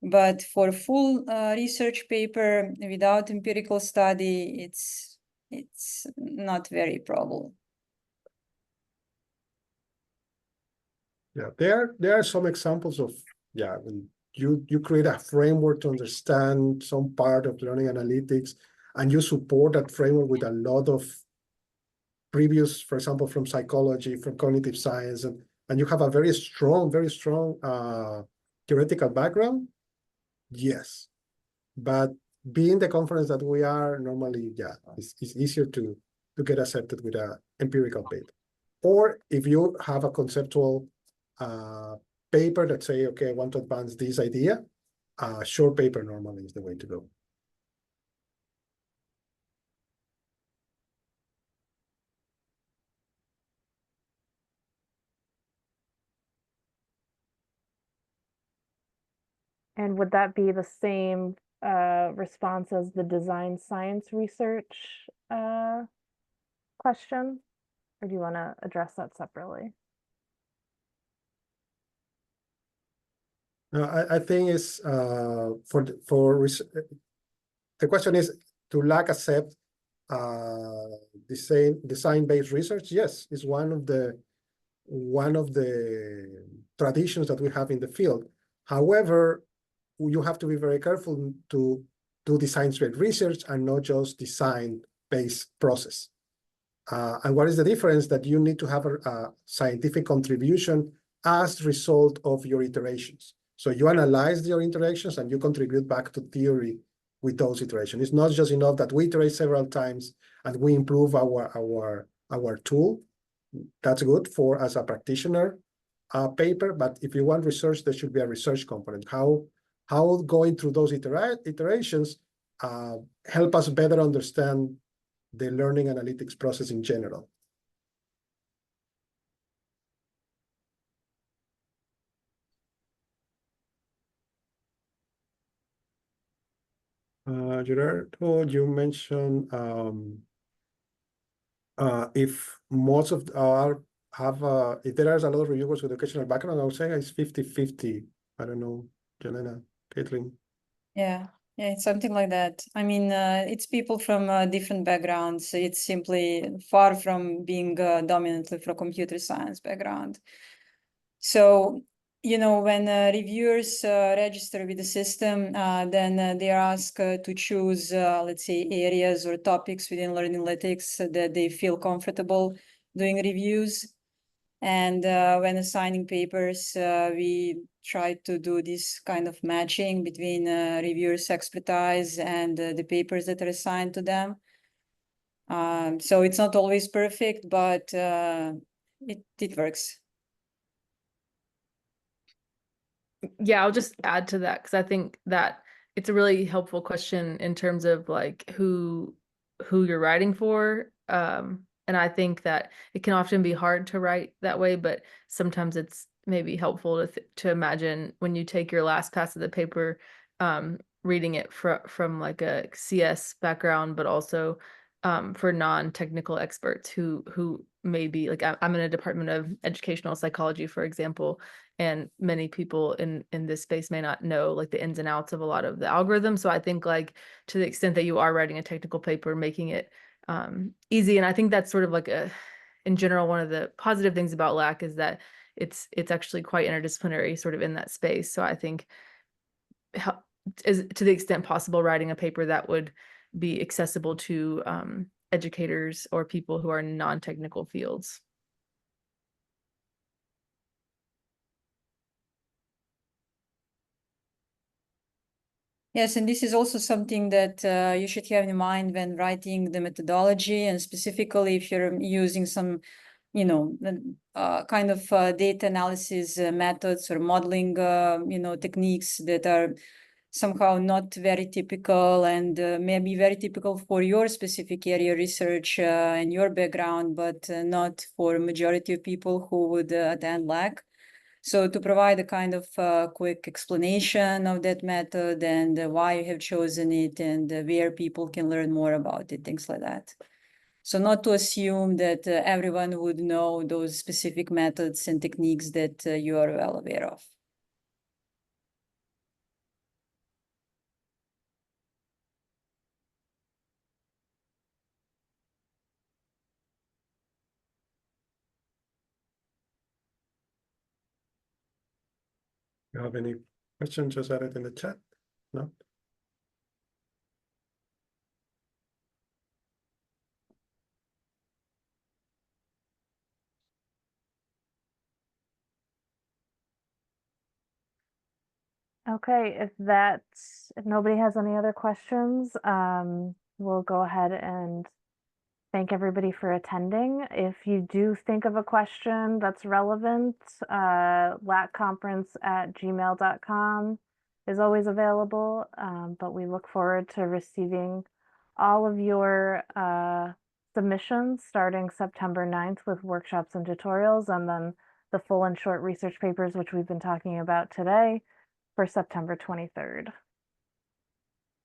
But for full research paper without empirical study, it's not very probable. Yeah, there are some examples of, yeah, when you create a framework to understand some part of learning analytics, and you support that framework with a lot of previous, for example, from psychology, from cognitive science, and you have a very strong theoretical background. Yes, but being the conference that we are normally, yeah, it's easier to to get accepted with an empirical paper. Or if you have a conceptual paper that say, okay, I want to advance this idea, a short paper normally is the way to go. And would that be the same response as the design science research question? Or do you want to address that separately? No, I think it's the question is, to LAK accept design-based research? Yes, it's one of the traditions that we have in the field. However, you have to be very careful to do design-based research and not just design-based process. And what is the difference? That you need to have a scientific contribution as a result of your iterations. So you analyze your interactions and you contribute back to theory with those iterations. It's not just enough that we iterate several times and we improve our tool. That's good for as a practitioner paper, but if you want research, there should be a research component. How going through those iterations help us better understand the learning analytics process in general. Gerardo, you mentioned if most of our if there is a lot of reviewers with educational background, I would say it's 50-50. I don't know, Jelena, Caitlin. Yeah, it's something like that. I mean, it's people from different backgrounds. It's simply far from being dominantly from computer science background. So, you know, when reviewers register with the system, then they are asked to choose, let's say, areas or topics within learning analytics that they feel comfortable doing reviews. And when assigning papers, we try to do this kind of matching between reviewers' expertise and the papers that are assigned to them. So it's not always perfect, but it works. Yeah, I'll just add to that because I think that it's a really helpful question in terms of like who you're writing for. And I think that it can often be hard to write that way, but sometimes it's maybe helpful to imagine when you take your last pass of the paper, reading it from like a CS background, but also for non-technical experts who may be like, I'm in a department of educational psychology, for example, and many people in this space may not know like the ins and outs of a lot of the algorithms. So I think like to the extent that you are writing a technical paper, making it easy. And I think that's sort of like in general, one of the positive things about LAK is that it's actually quite interdisciplinary sort of in that space. So I think is to the extent possible, writing a paper that would be accessible to educators or people who are in non-technical fields. Yes, and this is also something that you should have in mind when writing the methodology, and specifically if you're using some, you know, kind of data analysis methods or modeling, you know, techniques that are somehow not very typical and maybe very typical for your specific area research and your background, but not for majority of people who would attend LAK. So to provide a kind of quick explanation of that method and why you have chosen it and where people can learn more about it, things like that. So not to assume that everyone would know those specific methods and techniques that you are well aware of. You have any questions, just add it in the chat. No? Okay, if nobody has any other questions, we'll go ahead and thank everybody for attending. If you do think of a question that's relevant, lakconference@gmail.com is always available, but we look forward to receiving all of your submissions starting September 9th with workshops and tutorials, and then the full and short research papers, which we've been talking about today, for September 23rd.